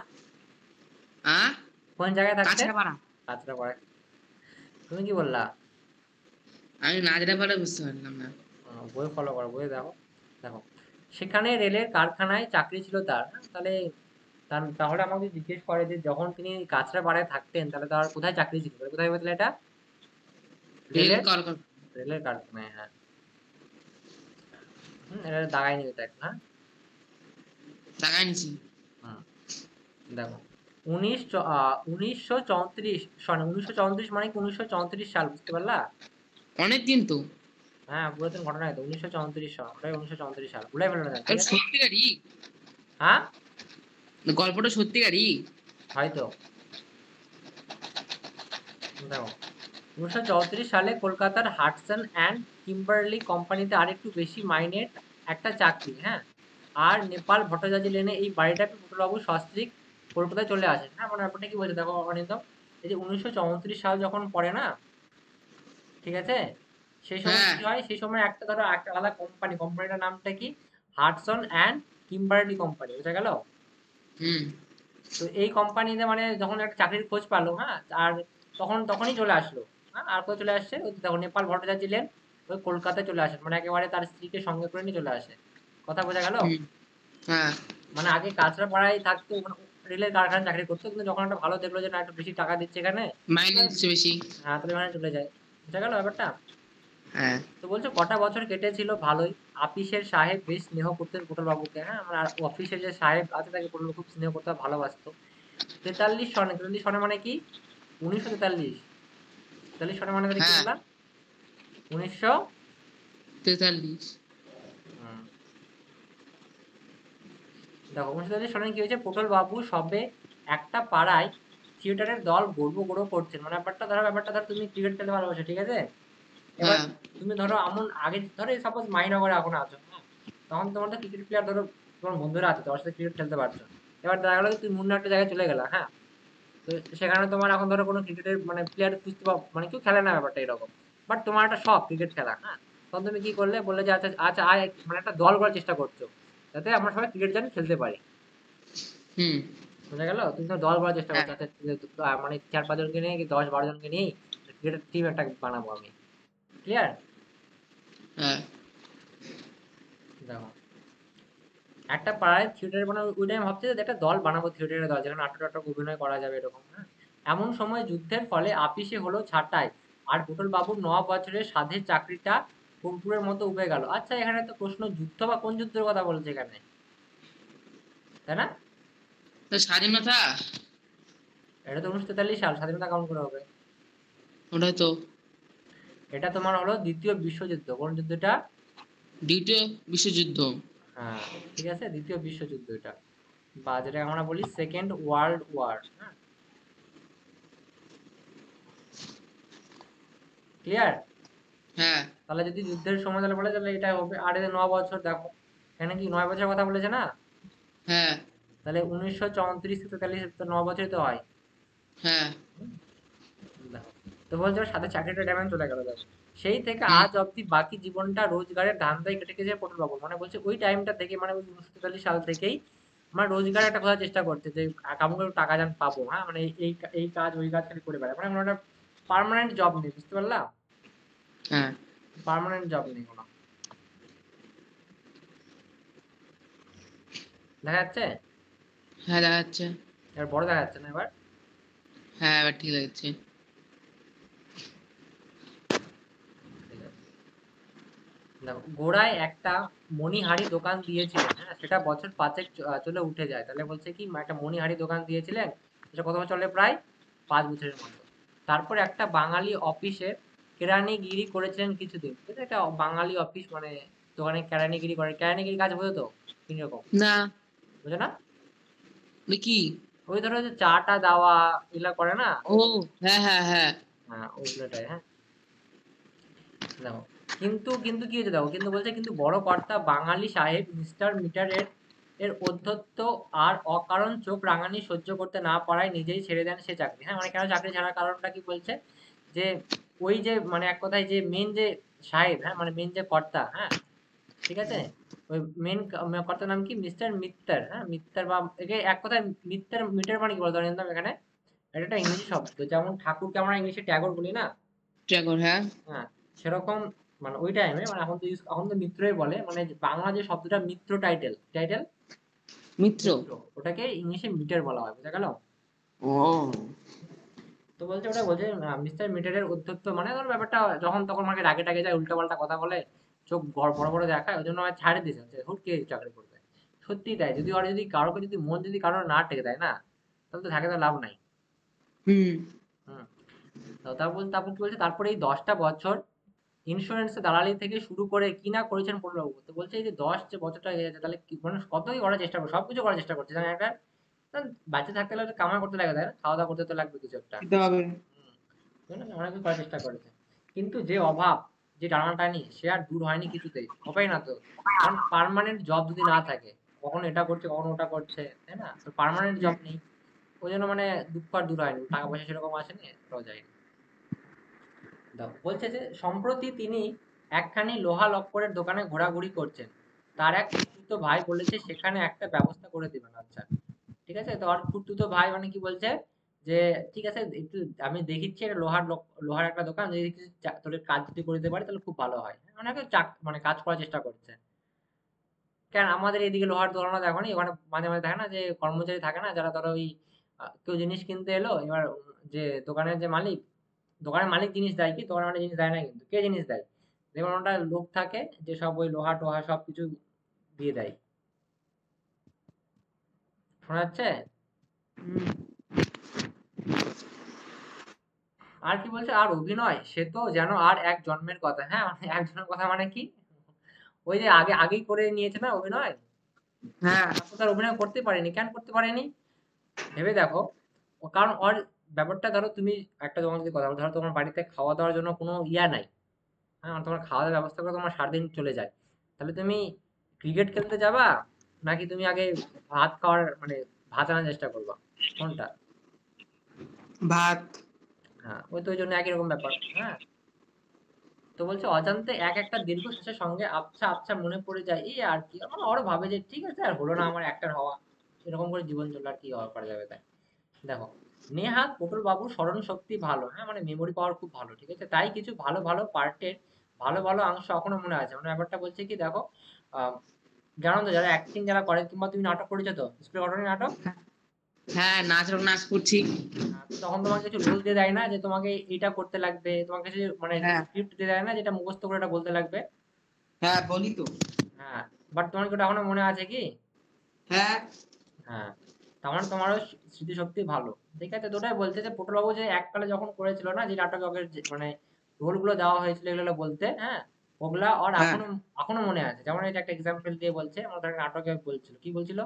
হ্যাঁ। কোন জায়গায় থাকতেন? কাছরা পাড়া। কাঁচরাপাড়ায়। তুমি কি বললা? আমি নাজরা পাড়া বুঝতে পারলাম না। বই ফলো করো, বই দেখো। দেখো, সেখানে রেলের কারখানায় চাকরি ছিল তার, হ্যাঁ? তাহলে আমাকে জিজ্ঞেস করে যে যখন তিনি কাঁচরাপাড়ায় থাকতেন, তাহলে তার কোথায় চাকরি ছিল? তাহলে কোথায় বলছিল এটা? রেল রেলের, কল। রেলের কারখানায়, হ্যাঁ। এটা দাগাই নিবে দেখ, হ্যাঁ। টাকাই নিছি। হুম, দেখো, 1934, সরি 1934 মানে কি 1934 সাল, বুঝতে পারলা? অনেক দিন তো। হ্যাঁ, পুরাতন ঘটনা, তো 1934 সাল, ওটাই 1934 সাল, ভুলাই ফেলো না, ঠিক আর আছে? সত্যিকারই? হ্যাঁ, গল্পটা সত্যিকারই? হয়তো। দেখো, 1934 সালে কলকাতার হাডসন অ্যান্ড কিম্বার্লি কোম্পানিতে আরেকটু বেশি মাইনের একটা চাকরি, হ্যাঁ। আর নেপাল ভট্টাচার্য লেনে এই বাড়িটা পেয়ে পটলবাবু সস্ত্রীক কলকাতায় চলে আসেন, হ্যাঁ। মানে ব্যাপারটা কি বলছে দেখো অনিন্দম, এই যে 1934 সাল যখন পড়ে না, ঠিক আছে, সেই সময় হ্যাঁ। কি হয়, সেই সময় একটা ধরো একটা আলাদা কোম্পানি, কোম্পানিটার নামটা কি? হাডসন অ্যান্ড কিম্বার্লি কোম্পানি, বুঝা গেল? হুম। তো এই কোম্পানিতে মানে যখন একটা চাকরির খোঁজ পালো, হ্যাঁ, আর তখনই চলে আসলো, হ্যাঁ। আর কোথায় চলে আসছে? ওই তো দেখো নেপাল ভট্টাচার্য ছিলেন, ওই কলকাতায় চলে আসেন, মানে একেবারে তার স্ত্রীকে সঙ্গে করে নিয়ে চলে আসে। কথা বোঝা গেল? হুম। হ্যাঁ। মানে আগে কাঁচরাপাড়ায় থাকতো, মানে রেলের কারখানায় চাকরি করতো, কিন্তু যখন একটা ভালো দেখলো যে না একটু বেশি টাকা দিচ্ছে এখানে, মাইনে তাহলে দিচ্ছে বেশি। হ্যাঁ, তাহলে ওখানে চলে যায়। বুঝা গেল ব্যাপারটা? হ্যাঁ। তো বলছে কটা বছর কেটেছিল ভালোই। আপিসের সাহেব বেশ স্নেহ করতেন পটল বাবুকে, হ্যাঁ, মানে আর অফিসের যে সাহেব আছে তাকে পটল খুব স্নেহ করতে ভালোবাসতো। 43 সনে মানে কি? 1943, 43 সনে মানে তাহলে কি হ্যাঁ। বললাম? 1900, 43। হুম, দেখো 1943 সনে কি হয়েছে, পটল বাবু সবে একটা পাড়ায় থিয়েটারের দল গড়বো করছেন। মানে ব্যাপারটা ধরো তুমি ক্রিকেট খেলতে ভালোবাসো, ঠিক আছে? এবার হ্যাঁ। তুমি ধরো এমন আগে ধরো সাপোজ মাইনগরে এখন আছো, হ্যাঁ, তখন তোমার তো ক্রিকেট প্লেয়ার ধরো, তোমার বন্ধুরা আছে, তোমার সাথে ক্রিকেট খেলতে পারছো। এবার দেখা গেলো তুমি অন্য একটা জায়গায় চলে গেলা, হ্যাঁ, তো সেখানে তোমার এখন ধরো কোনো ক্রিকেটের মানে প্লেয়ার খুঁজতে পাও, মানে কেউ খেলে না, ব্যাপারটা এরকম। বাট তোমার একটা শখ ক্রিকেট খেলা, হ্যাঁ, তখন তুমি কি করলে, বললে যে আচ্ছা আচ্ছা আয় মানে একটা দল করার চেষ্টা করছো, যাতে আমরা সবাই ক্রিকেট জানি খেলতে পারি। হুম। বোঝা গেল? তুমি তো দল করার চেষ্টা হ্যাঁ। করছো, আচ্ছা মানে 4-5 জনকে নিয়ে কি 10-12 জনকে নিয়ে ক্রিকেটের টিম একটা বানাবো আমি। ক্লিয়ার? হ্যাঁ। দেখো, একটা পাড়ায় থিয়েটার বানাবো, ওই টাইম ভাবছে যে একটা দল বানাবো, থিয়েটারের দল, যেখানে নাটক টাটক অভিনয় করা যাবে এরকম, হ্যাঁ। এমন সময় যুদ্ধের ফলে আপিসে হলো ছাঁটাই, আর পটল বাবুর 9 বছরের সাধের চাকরিটা কর্পূরের মতো উবে গেল। আচ্ছা, এখানে তো প্রশ্ন যুদ্ধ বা কোন যুদ্ধের কথা বলছে এখানে, তাই না? তো স্বাধীনতা। এটা তো 1943 সাল, স্বাধীনতা কেমন করে হবে? ওটাই তো। এটা তোমার হলো দ্বিতীয় বিশ্বযুদ্ধ। কোন যুদ্ধটা? দ্বিতীয় বিশ্বযুদ্ধ। হ্যাঁ, ঠিক আছে, দ্বিতীয় বিশ্বযুদ্ধ এটা, বা যেটা আমরা বলি সেকেন্ড ওয়ার্ল্ড ওয়ার, হ্যাঁ। ক্লিয়ার? হ্যাঁ। তাহলে যদি যুদ্ধের সময় তাহলে বলে, তাহলে এটা হবে। আর এই যে 9 বছর, দেখো এখানে কি 9 বছরের কথা বলেছে না? হ্যাঁ। তাহলে 1934 থেকে 43 তো 9 বছরই তো হয়। হ্যাঁ। হুম, দেখো, তো বলছো সাথে চাকরিটা ড্যামেজ চলে গেল, দেখো। সেই থেকে হুম। আজ অব্দি বাকি জীবনটা রোজগারের ধান্দায় কেটে গেছে পটল বাবু। মানে বলছে ওই টাইমটা থেকে, মানে ওই 1943 সাল থেকেই আমার রোজগার একটা খোঁজার চেষ্টা করছে, যে কেমন করে টাকা যেন পাবো, হ্যাঁ, মানে এই এই কাজ ওই কাজ খালি করে বেড়ায়, মানে কোনো একটা পার্মানেন্ট জব নেই, বুঝতে পারলা? হ্যাঁ। পার্মানেন্ট জব নেই কোনো। দেখা যাচ্ছে? হ্যাঁ, দেখা যাচ্ছে। এবার বড় দেখা যাচ্ছে না এবার? হ্যাঁ, এবার ঠিক লাগছে। ঠিক আছে। দেখো, গোড়ায় একটা মণিহারি দোকান দিয়েছিলেন, হ্যাঁ, সেটা বছর 5 চলে উঠে যায়। তাহলে বলছে কি একটা মণিহারি দোকান দিয়েছিলেন, এটা কত বছর চলে? প্রায় 5 বছরের মতো। তারপর একটা বাঙালি অফিসে কেরানিগিরি করেছিলেন কিছুদিন। ঠিক আছে? একটা বাঙালি অফিস মানে দোকানে কেরানিগিরি করে। কেরানিগিরি কাজ বোঝো তো? কিরকম? না। বোঝো না? কি? ওই ধরো যে চা টা দেওয়া এগুলা করে না? ও হ্যাঁ হ্যাঁ হ্যাঁ। হ্যাঁ, ওগুলোটাই। হ্যাঁ, দেখো, কিন্তু কিন্তু কি হয়েছে দেখো, কিন্তু বলছে কিন্তু বড় কর্তা বাঙালি সাহেব মিস্টার মিটারের অধ্যত্ব আর অকারণ চোখ রাঙানি সহ্য করতে না পারায় নিজেই ছেড়ে দেন সে চাকরি। হ্যাঁ, মানে কেন চাকরি ছাড়ার কারণটা কি বলছে? যে ওই যে মানে এক কথায় যে মেন যে সাহেব, হ্যাঁ মানে মেন যে কর্তা, হ্যাঁ ঠিক আছে, ওই মেন কর্তার নাম কি? মিস্টার মিত্তার। হ্যাঁ, মিত্তার বা একে এক কথায় মিত্তার, মিটার মানে কি বলতো জানতাম এখানে, এটা একটা ইংরেজি শব্দ, যেমন ঠাকুরকে আমরা ইংলিশে ট্যাগর বলি না? ট্রাগর হ্যাঁ। হ্যাঁ, সেরকম মানে ওই টাইমে মানে এখন তো মিত্রই বলে, মানে বাংলা যে শব্দটা মিত্র, টাইটেল টাইটেল মিত্র। মিত্র, ওটাকে ইংলিশে মিটার বলা হয়, বুঝা গেল? ও তো বলছে ওটা বলছে মিস্টার মিটারের অধ্যত্ব মানে ধর ব্যাপারটা যখন তখন আমাকে রাগে টাগে যায়, উল্টো পাল্টা কথা বলে, চোখ বড় বড় দেখায়, ওই জন্য আমার ছাড়ে দিয়েছে, হুট কে চাকরি করবে। সত্যি তাই, যদি ওর যদি কারোকে যদি মন যদি কারোর না টেকে দেয় না, তাহলে তো থাকে তো লাভ নাই। হুম। হুম। তো তারপর কি বলছে, তারপরে এই 10টা বছর ইন্স্যুরেন্সে দালালি থেকে শুরু করে কি না করেছেন পূর্ণবাবু। তো বলছে এই যে 10 যে বছরটা হয়ে গেছে, তাহলে কি মানে কতই করার চেষ্টা করছে, সবকিছু করার চেষ্টা করছে, যেমন একটা বাচ্চা থাকতে হলে তো কামাই করতে লাগে, তাই না? খাওয়া দাওয়া করতে তো লাগবে কিছু একটা। দিতে হবে। হুম, তাই না? অনেক কিছু করার চেষ্টা করেছে, কিন্তু যে অভাব, যে টানাটানি সে আর দূর হয়নি কিছুতেই, হবেই না তো। কারণ পার্মানেন্ট জব যদি না থাকে, কখনো এটা করছে কখনো ওটা করছে, তাই না? তো পার্মানেন্ট জব নেই, ওই জন্য মানে দুঃখ আর দূর হয়নি, টাকা পয়সা সেরকম আসেনি, ওটাও যায়নি। দাও বলছে যে সম্প্রতি তিনি একখানি লোহা লক্করের দোকানে ঘোরাঘুরি করছেন, তার এক খুড়তুতো ভাই বলেছে সেখানে একটা ব্যবস্থা করে দিবেন। আচ্ছা, ঠিক আছে, তো আর খুড়তুতো ভাই মানে কি বলছে যে ঠিক আছে, একটু আমি দেখিচ্ছি এটা লোহার একটা দোকান, যদি কিছু তোর কাজ যদি করে দিতে পারি তাহলে খুব ভালো হয়। মানে ওকে মানে কাজ করার চেষ্টা করছে। কেন আমাদের এদিকে লোহার দোকানটা দেখো নি, ওখানে মাঝে মাঝে থাকে না যে কর্মচারী থাকে না, যারা ধরো ওই কেউ জিনিস কিনতে এলো, এবার যে দোকানের যে মালিক, দোকানের মালিক জিনিস দেয় কি, দোকানের মালিক জিনিস দেয় না, কিন্তু কে জিনিস দেয়? দেখবেন ওটা লোক থাকে যে সব ওই লোহা টোহা সব কিছু দিয়ে দেয়। শোনা যাচ্ছে? হুম। আর কি বলছে, আর অভিনয় সে তো যেন আর এক জন্মের কথা। হ্যাঁ, মানে এক জন্মের কথা মানে কি, ওই যে আগেই করে নিয়েছে না অভিনয়, হ্যাঁ তারপর তার অভিনয় করতে পারেনি, কেন করতে পারেনি ভেবে দেখো। কারণ ওর ব্যাপারটা ধরো, তুমি একটা তোমার যদি কথা বলো, ধরো তোমার বাড়িতে খাওয়া দাওয়ার জন্য কোনো ইয়া নাই, হ্যাঁ তোমার খাওয়া দাওয়ার ব্যবস্থা করে তোমার সারাদিন চলে যায়, তাহলে তুমি ক্রিকেট খেলতে যাবা, নাকি তুমি আগে ভাত খাওয়ার মানে ভাত আনার চেষ্টা করবা, কোনটা? ভাত। হ্যাঁ, ওই তো ওই জন্য একই রকম ব্যাপার। হ্যাঁ, তো বলছে অজান্তে এক একটা দীর্ঘশ্বাসের সঙ্গে আবছা আবছা মনে পড়ে যায় এই আর কি, মানে ওরা ভাবে যে ঠিক আছে আর হলো না আমার অ্যাক্টর হওয়া, এরকম করে জীবন চললে আর কি হওয়া করা যাবে তাই। দেখো, নেহাত পটল বাবুর স্মরণ শক্তি ভালো, হ্যাঁ মানে মেমোরি পাওয়ার খুব ভালো, ঠিক আছে, তাই কিছু ভালো ভালো পার্টের ভালো ভালো অংশ এখনো মনে আছে। মানে ব্যাপারটা বলছে কি দেখো, আহ, জানো তো যারা অ্যাক্টিং যারা করে, কিংবা তুমি নাটক করেছো তো, স্কুলে ঘটনা নাটক, হ্যাঁ নাচ করছি। তো তখন তোমাকে কিছু রোল দিয়ে দেয় না যে তোমাকে এইটা করতে লাগবে, তোমাকে কিছু মানে হ্যাঁ স্ক্রিপ্ট দিয়ে দেয় না যেটা মুখস্থ করে এটা বলতে লাগবে। হ্যাঁ বলি তো। হ্যাঁ, বাট তোমার কি ওটা এখনো মনে আছে কি? হ্যাঁ হ্যাঁ, তার মানে তোমারও স্মৃতিশক্তি ভালো। ঠিক আছে, তো ওটাই বলছে যে পটলবাবু যে এককালে যখন করেছিল না, যে নাটকে ওকে মানে রোল গুলো দেওয়া হয়েছিল এগুলো বলতে, হ্যাঁ ওগুলা ওর হ্যাঁ এখনো এখনো মনে আছে। যেমন এই যে একটা এক্সাম্পল দিয়ে বলছে, আমাদের নাটকে বলছিল কি বলছিল,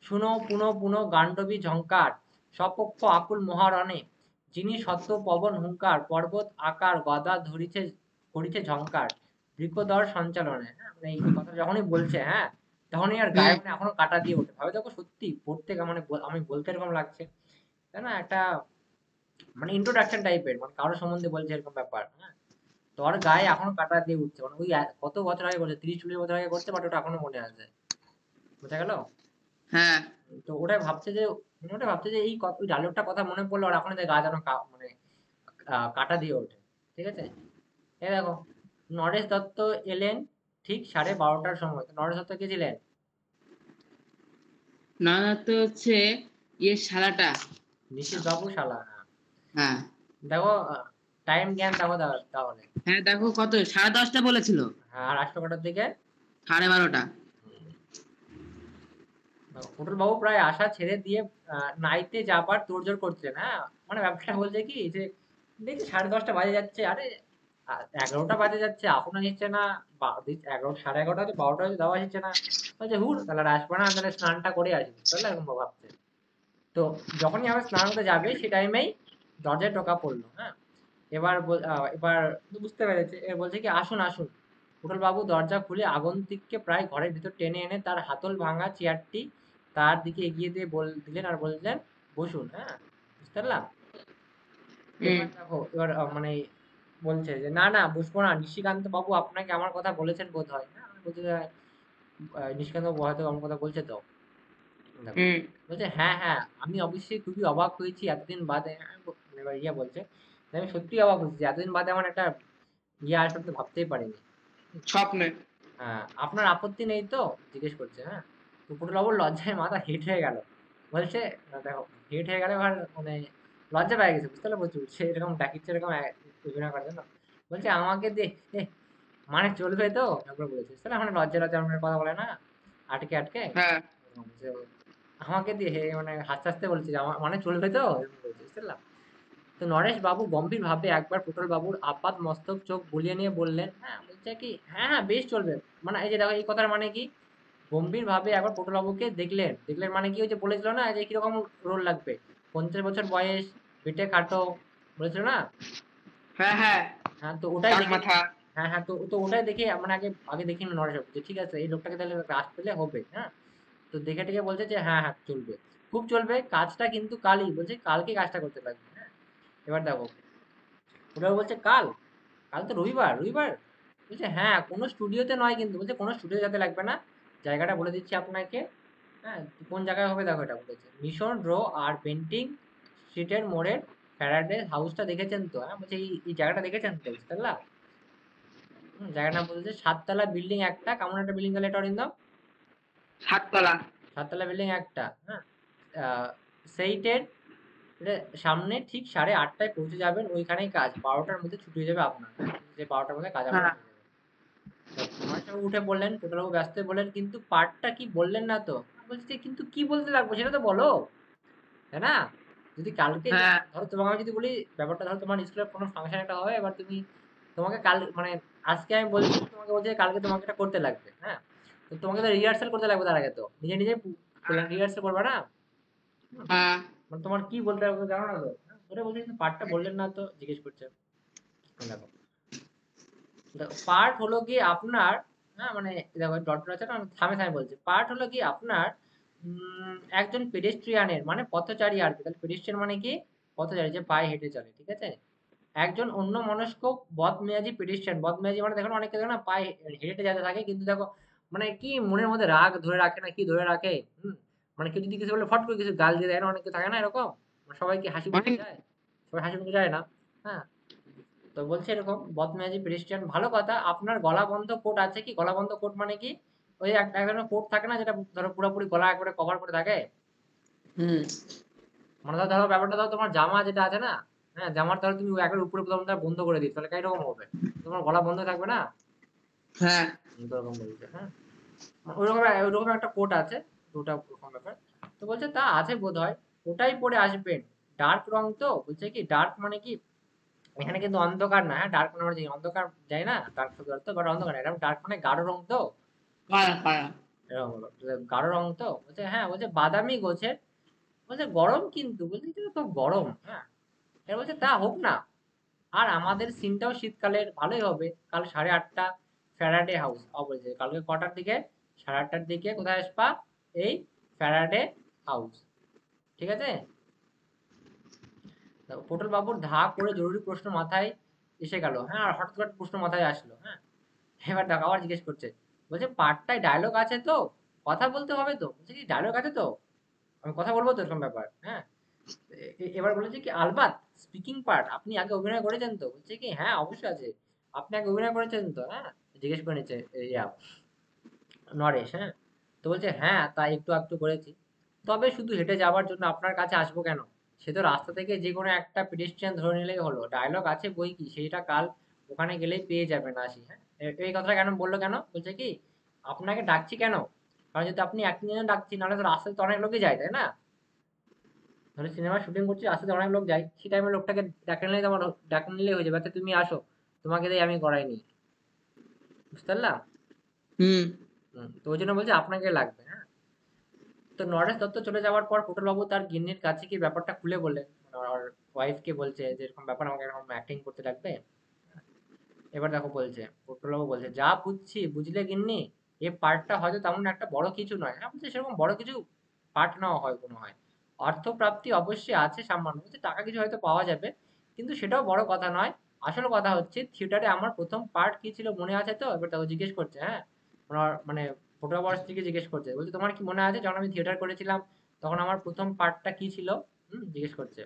শুনো পুনো পুনো গান্ডবী ঝংকার, সপক্ষ আকুল মহারণে, যিনি সত্য পবন হুঙ্কার, পর্বত আকার গদা ধরিছে করিছে ঝংকার, বৃকদর সঞ্চালনে। হ্যাঁ, মানে এই কথা যখনই বলছে, হ্যাঁ তখনই আর গায়ে হুম। মানে এখনো কাটা দিয়ে ওঠে, ভাবে দেখো সত্যি পড়তে মানে আমি বলতে এরকম লাগছে, তাই না? একটা মানে ইন্ট্রোডাকশন টাইপের, মানে কারো সম্বন্ধে বলছে এরকম ব্যাপার। হ্যাঁ, তো ওর গায়ে এখনো কাটা দিয়ে উঠছে, মানে ওই কত বছর আগে করছে, 30-40 বছর আগে করছে, বাট ওটা এখনো মনে আছে, বুঝা গেল? হ্যাঁ তো ওটাই ভাবছে যে এই ওই ডায়লগটা কথা মনে পড়লে ওর এখন গা যেন মানে কাটা দিয়ে ওঠে। ঠিক আছে, এই দেখো, নরেশ দত্ত এলেন ঠিক 12:30টার সময়। তো নরেশ দত্ত কে ছিলেন? না না তো হচ্ছে শালাটা। নিশীথ বাবু শালা। হ্যাঁ, হ্যাঁ দেখো, টাইম জ্ঞান দেখো তাহলে। হ্যাঁ দেখো কত 10:30 বলেছিল। হ্যাঁ, আর রাষ্ট্রকটার দিকে 12:30। পটল বাবু প্রায় আশা ছেড়ে দিয়ে নাইতে যাবার তোড়জোড় করছিলেন। হ্যাঁ, মানে ব্যাপারটা বলছে কি যে দেখি 10:30 বাজে যাচ্ছে, আরে 11টা বাজে যাচ্ছে এখনো নিচ্ছে না, 11, 11:30 হচ্ছে, 12টা হচ্ছে, তাও আসছে না। বলছে হুর তাহলে আর আসবে না, তাহলে স্নানটা করে আসি, বুঝতে পারলে, এরকম ভাবছে। তো যখনই আবার স্নান করতে যাবে সেই টাইমেই দরজায় টোকা পড়লো। হ্যাঁ, এবার তো বুঝতে পেরেছে, এবার বলছে কি আসুন আসুন। পটল বাবু দরজা খুলে আগন্তুককে প্রায় ঘরের ভিতর টেনে এনে তার হাতল ভাঙা চেয়ারটি তার দিকে এগিয়ে দিয়ে দিলেন আর বললেন বসুন। হ্যাঁ, বুঝতে পারলাম। হুম। এবার দেখো, এবার মানে বলছে যে না না বসবো না, নিশিকান্ত বাবু আপনাকে আমার কথা বলেছেন বোধ হয়। হ্যাঁ, আমি বলছি যে, নিশিকান্ত বাবু হয়তো আমার কথা বলছে তো। দেখো, হুম। বলছে হ্যাঁ হ্যাঁ আমি অবশ্যই খুবই অবাক হয়েছি এতদিন বাদে। এবার বলছে যে, আমি সত্যি অবাক হয়েছি যে এতদিন বাদে আমার একটা আসবে তো ভাবতেই পারিনি। স্বপ্নে। হ্যাঁ, আপনার আপত্তি নেই তো, জিজ্ঞেস করছে। হ্যাঁ, তো পটুবাবুর লজ্জায় মাথা হেট হয়ে গেল। বলছে দেখো, হেট হয়ে গেলে এবার মানে লজ্জা পেয়ে গেছে, বুঝতে পারলে, প্রচুর সে এরকম ডাকিচ্ছে, এরকম অভিনয় করার জন্য। বলছে আমাকে দে এ, মানে চলবে তো, একবার বলেছে, বুঝতে পারলে, মানে লজ্জা লজ্জা আমার কথা বলে না, আটকে আটকে, হ্যাঁ। এরকম যে আমাকে দিয়ে হে মানে হাসতে হাসতে বলছে যে আমার মানে চলবে তো, এরকম বলছে, বুঝতে পারলাম। তো নরেশ বাবু গম্ভীর ভাবে একবার পটল বাবুর আপাত মস্তক চোখ বুলিয়ে নিয়ে বললেন, হ্যাঁ, বলছে কি হ্যাঁ হ্যাঁ বেশ চলবে। মানে এই যে দেখো, এই কথার মানে কি, গম্ভীর ভাবে একবার পটল বাবুকে দেখলেন, দেখলেন মানে কি, ওই যে বলেছিল না যে কিরকম রোল লাগবে, 50 বছর বয়স, বেটে খাটো, বলেছিল না। হ্যাঁ। হ্যাঁ। হ্যাঁ, তো ওটাই টাক দেখে, মাথা। হ্যাঁ হ্যাঁ, তো তো ওটাই দেখে মানে আগে আগে দেখে নিল নরেশ বাবু যে ঠিক আছে, এই লোকটাকে তাহলে কাজ পেলে হবে। হ্যাঁ, তো দেখে টেকে বলছে যে হ্যাঁ হ্যাঁ চলবে, খুব চলবে, কাজটা কিন্তু কালই, বলছে কালকে কাজটা করতে লাগবে। হ্যাঁ, এবার দেখো, ওটা বলছে কাল, কাল তো রবিবার, রবিবার। বলছে হ্যাঁ, কোনো স্টুডিওতে নয় কিন্তু, বলছে কোনো স্টুডিও যাতে লাগবে না, জায়গাটা বলে দিচ্ছি আপনাকে। হ্যাঁ, কোন জায়গায় হবে দেখো, এটা বলেছে মিশন রো আর পেন্টিং স্ট্রিটের মোড়ের ফ্যারাডে হাউসটা দেখেছেন তো। হ্যাঁ, বলছে এই জায়গাটা দেখেছেন তো, বুঝতে পারলাম। জায়গার নাম বলছে 7 তলা বিল্ডিং একটা, কেমন একটা বিল্ডিং তাহলে এটা অরিন্দম? 7 তলা। 7 তলা বিল্ডিং একটা। হ্যাঁ, সেইটের সামনে ঠিক 8:30টায় পৌঁছে যাবেন, ওইখানেই কাজ, 12টার মধ্যে ছুটি হয়ে যাবে আপনার। হ্যাঁ, যে 12টার মধ্যে কাজ আপনার হ্যাঁ। হয়ে যাবে। তো মহাশয়বাবু উঠে বললেন, টোটালবাবু ব্যস্ত হয়ে বললেন কিন্তু পার্টটা কি বললেন না তো। বলছি যে কিন্তু কি বলতে লাগবো সেটা তো বলো, তাই না? যদি কালকে হ্যাঁ। ধরো তোমাকে আমি যদি বলি ব্যাপারটা, ধরো তোমার স্কুলের কোনো ফাংশন একটা হবে, এবার তুমি তোমাকে কাল মানে আজকে আমি বলছি, তোমাকে বলছি যে কালকে তোমাকে এটা করতে লাগবে। হ্যাঁ, তো তোমাকে তো রিহার্সাল করতে লাগবে তার আগে, তো নিজে নিজে রিহার্সাল করবে না। হুম, হ্যাঁ। মানে তোমার কি বলতে হবে জানো না তো। হ্যাঁ, ওটা বলছে কিন্তু পার্টটা বললেন না তো, জিজ্ঞেস করছে। দেখো, পার্ট হলো গিয়ে আপনার, হ্যাঁ মানে দেখো ডট ডট আছে না, থামে থামে বলছে পার্ট হলো গিয়ে আপনার একজন পেডেস্ট্রিয়ানের মানে পথচারী আর কি। তাহলে পেডেস্ট্রিয়ান মানে কি, পথচারী, যে পায়ে হেঁটে চলে, ঠিক আছে। একজন অন্য মনস্ক বদমেজাজি পেডেস্ট্রিয়ান, বদমেজাজি মানে দেখো অনেকে দেখো না পায়ে হেঁটে হেঁটে যেতে থাকে, কিন্তু দেখো মানে কি মনের মধ্যে রাগ ধরে রাখে না কি ধরে রাখে। হুম, মানে কেউ যদি কিছু বলে ফট করে কিছু গাল দিয়ে দেয় না, অনেকে থাকে না এরকম, মানে সবাই কি হাসি মুখে অনেক। যায়, সবাই হাসি মুখে যায় না। হ্যাঁ, তো বলছে এরকম বদমেজাজি পেডেস্ট্রিয়ান, ভালো কথা, আপনার গলা বন্ধ কোট আছে কি? গলা বন্ধ কোট মানে কি, ওই এক ধরনের কোট থাকে না যেটা ধরো পুরোপুরি গলা একবারে কভার করে থাকে। হুম। মানে ধরো ব্যাপারটা, ধরো তোমার জামা যেটা আছে না, হ্যাঁ, জামার ধরো তুমি একবার উপরে প্রথম বন্ধ করে দিচ্ছ, তাহলে কিরকম হবে, তোমার গলা বন্ধ থাকবে না। হ্যাঁ। এরকম বলছে। হ্যাঁ, ওইরকম ওইরকম একটা কোট আছে, দুটা ওরকম ব্যাপার। তো বলছে তা আছে বোধ হয়, ওটাই পরে আসবেন। ডার্ক রং তো, বলছে কি ডার্ক মানে কি, এখানে কিন্তু অন্ধকার না। হ্যাঁ, ডার্ক মানে আমরা জানি অন্ধকার, যাই না, ডার্ক শব্দ অর্থ, বাট অন্ধকার না, এরকম ডার্ক মানে গাঢ় রং তো, কায়া কায়া। এরকম হলো। গাঢ় রং তো, বলছে হ্যাঁ, বলছে বাদামি গোছের, বলছে গরম কিন্তু, বলছে এটা তো গরম। হ্যাঁ, এবার বলছে তা হোক না, আর আমাদের সিনটাও শীতকালের, ভালোই হবে। কাল 8:30 ফ্যারাডে হাউস। বলছে কালকে কটার দিকে? 8:30টার দিকে কোথায় আসবা? এই ফ্যারাডে হাউস, ঠিক আছে। পটল বাবুর ধা করে জরুরি প্রশ্ন মাথায় এসে গেল। হ্যাঁ, আর হঠাৎ করে প্রশ্ন মাথায় আসলো। হ্যাঁ, এবার দেখো আবার জিজ্ঞেস করছে, বলছে পার্টটায় ডায়লগ আছে তো, কথা বলতে হবে তো, বলছে কি ডায়লগ আছে তো, আমি কথা বলবো তো, এরকম ব্যাপার। হ্যাঁ, এবার বলেছে কি আলবাত, স্পিকিং পার্ট আপনি আগে অভিনয় করেছেন তো, বলছে কি হ্যাঁ অবশ্যই আছে, আপনি আগে অভিনয় করেছেন তো। হ্যাঁ, জিজ্ঞেস করে নিচ্ছে নরেশ। হ্যাঁ, তো বলছে হ্যাঁ তা একটু একটু করেছি, তবে শুধু হেঁটে যাওয়ার জন্য আপনার কাছে আসবো কেন? সে তো রাস্তা থেকে যে কোনো একটা পেডেস্ট্রিয়ান ধরে নিলেই হলো, ডায়লগ আছে বই কি, সেটা কাল ওখানে গেলেই পেয়ে যাবেন আসি। হ্যাঁ, এই কথাটা কেন বললো, কেন বলছে কি আপনাকে ডাকছি কেন, কারণ যদি আপনি একদিনের জন্য ডাকছেন নাহলে তো রাস্তায় তো অনেক লোকই যায়, তাই না? ধরো সিনেমা শুটিং করছি, রাস্তাতে অনেক লোক যায়, সেই টাইমে লোকটাকে ডাকে নিলেই তোমার ডাকে নিলেই হয়ে যাবে, আচ্ছা তুমি আসো, তোমাকে দিয়ে আমি করাইনি, বুঝতে পারলাম? হুম। তো ওই জন্য বলছি আপনাকে লাগবে, হ্যাঁ। তো নরেশ দত্ত চলে যাওয়ার পর পটল বাবু তার গিন্নির কাছে কি ব্যাপারটা খুলে বললেন, মানে ওর ওয়াইফকে বলছে যে এরকম ব্যাপার, আমাকে এরকম অ্যাক্টিং করতে লাগবে। এবার দেখো বলছে, পটল বাবু বলছে, যা বুঝছি বুঝলে গিন্নি, এই পার্টটা হয়তো তেমন একটা বড় কিছু নয়। হ্যাঁ বলছে, সেরকম বড় কিছু পার্ট নেওয়া হয় কোনো হয়, অর্থপ্রাপ্তি অবশ্যই আছে সামান্য, বলছে টাকা কিছু হয়তো পাওয়া যাবে, কিন্তু সেটাও বড় কথা নয়। আসল কথা হচ্ছে থিয়েটারে আমার প্রথম পার্ট কি ছিল মনে আছে তো? এবার তাকে জিজ্ঞেস করছে, হ্যাঁ, ওনার মানে ছোট বড় স্ত্রীকে জিজ্ঞেস করছে, বলছে তোমার কি মনে আছে যখন আমি থিয়েটার করেছিলাম তখন আমার প্রথম পার্টটা কি ছিল? জিজ্ঞেস করছে।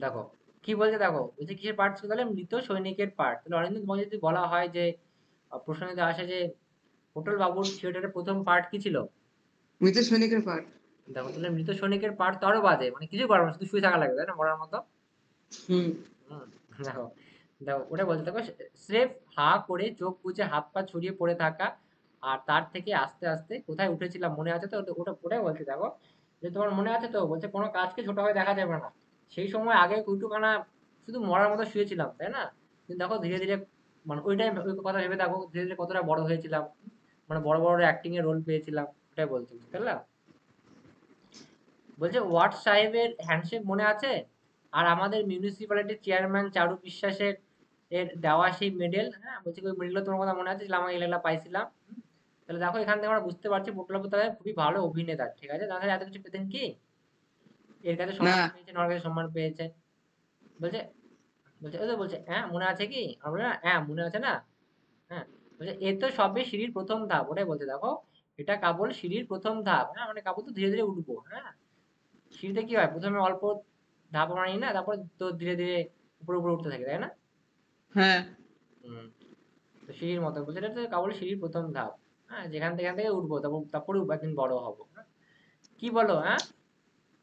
দেখো কি বলছে, দেখো বলছে কিসের পার্ট ছিল, তাহলে মৃত সৈনিকের পার্ট। তাহলে অরিন্দম তোমাকে যদি বলা হয় যে প্রশ্ন যদি আসে যে পটল বাবুর থিয়েটারের প্রথম পার্ট কি ছিল, মৃত সৈনিকের পার্ট। দেখো তাহলে মৃত সৈনিকের পার্ট তো আরো বাজে, মানে কিছু করার না, শুধু শুয়ে থাকা লাগবে, তাই না, মরার মতো। হুম। হুম, দেখো দেখো ওটা বলছে, দেখো স্রেফ হা করে চোখ বুজে হাত পা ছড়িয়ে পড়ে থাকা, আর তার থেকে আস্তে আস্তে কোথায় উঠেছিলাম মনে আছে তো? ওটা ওটাই বলছে, দেখো যে তোমার মনে আছে তো, বলছে কোনো কাজকে ছোট হয়ে দেখা যাবে না, সেই সময় আগে কুইটুকানা শুধু মরার মতো শুয়েছিলাম, তাই না? কিন্তু দেখো ধীরে ধীরে, মানে ওই টাইম ওই কথা ভেবে দেখো ধীরে ধীরে কতটা বড় হয়েছিলাম, মানে বড় বড় অ্যাক্টিং এর রোল পেয়েছিলাম, ওটাই বলছে, বুঝতে পারলাম? বলছে ওয়াট সাহেবের হ্যান্ডশেক মনে আছে? আর আমাদের মিউনিসিপ্যালিটির চেয়ারম্যান চারু বিশ্বাসের এর দেওয়া সেই মেডেল, হ্যাঁ বলছে ওই মেডেলটা তোমার কথা মনে আছে, আমি এগুলা পাইছিলাম। তাহলে দেখো এখান থেকে আমরা বুঝতে পারছি পটলবাবু তাহলে খুবই ভালো অভিনেতা, ঠিক আছে, তাহলে এত কিছু পেতেন কি? এর কাছে না। সম্মান পেয়েছেন, ওর কাছে সম্মান পেয়েছেন। বলছে বলছে ওই তো বলছে, হ্যাঁ মনে আছে কি? আমরা বলি, হ্যাঁ মনে আছে না। হ্যাঁ, বলছে এ তো সবে সিঁড়ির প্রথম ধাপ, ওটাই বলছে, দেখো এটা কেবল সিঁড়ির প্রথম ধাপ, হ্যাঁ মানে কেবল তো ধীরে ধীরে উঠবো, হ্যাঁ। সিঁড়িতে কি হয়, প্রথমে অল্প ধাপ মানি না, তারপর তো ধীরে ধীরে উপরে উপরে উঠতে থাকে, তাই না? হ্যাঁ। হুম। তো সিঁড়ির মতো বলছে, এটা তো কেবল সিঁড়ির প্রথম ধাপ, হ্যাঁ যেখান থেকে এখান থেকে উঠবো, তারপর তারপরে একদিন বড় হবো, হ্যাঁ? কি বলো, হ্যাঁ?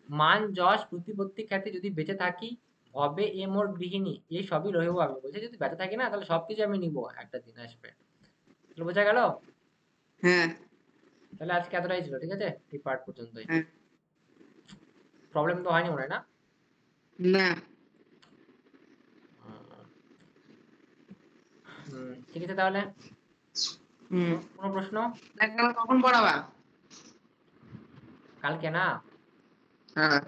মান যশ প্রতিপত্তি খ্যাতি যদি বেঁচে থাকি, ভবে এ মোর গৃহিণী, এই সবই রহিব আমি। বলছে যদি বেঁচে থাকি না তাহলে সবকিছু আমি নিবো, একটা দিন আসবে। তাহলে বোঝা গেল? হ্যাঁ। তাহলে আজকে এতটাই ছিল, ঠিক আছে, এই পার্ট পর্যন্তই। হ্যাঁ। প্রবলেম তো হয়নি মনে হয় না? না। হুম, ঠিক আছে তাহলে। হুম। কোনো প্রশ্ন? দেখ, কখন পড়াবা? কালকে না? হ্যাঁ।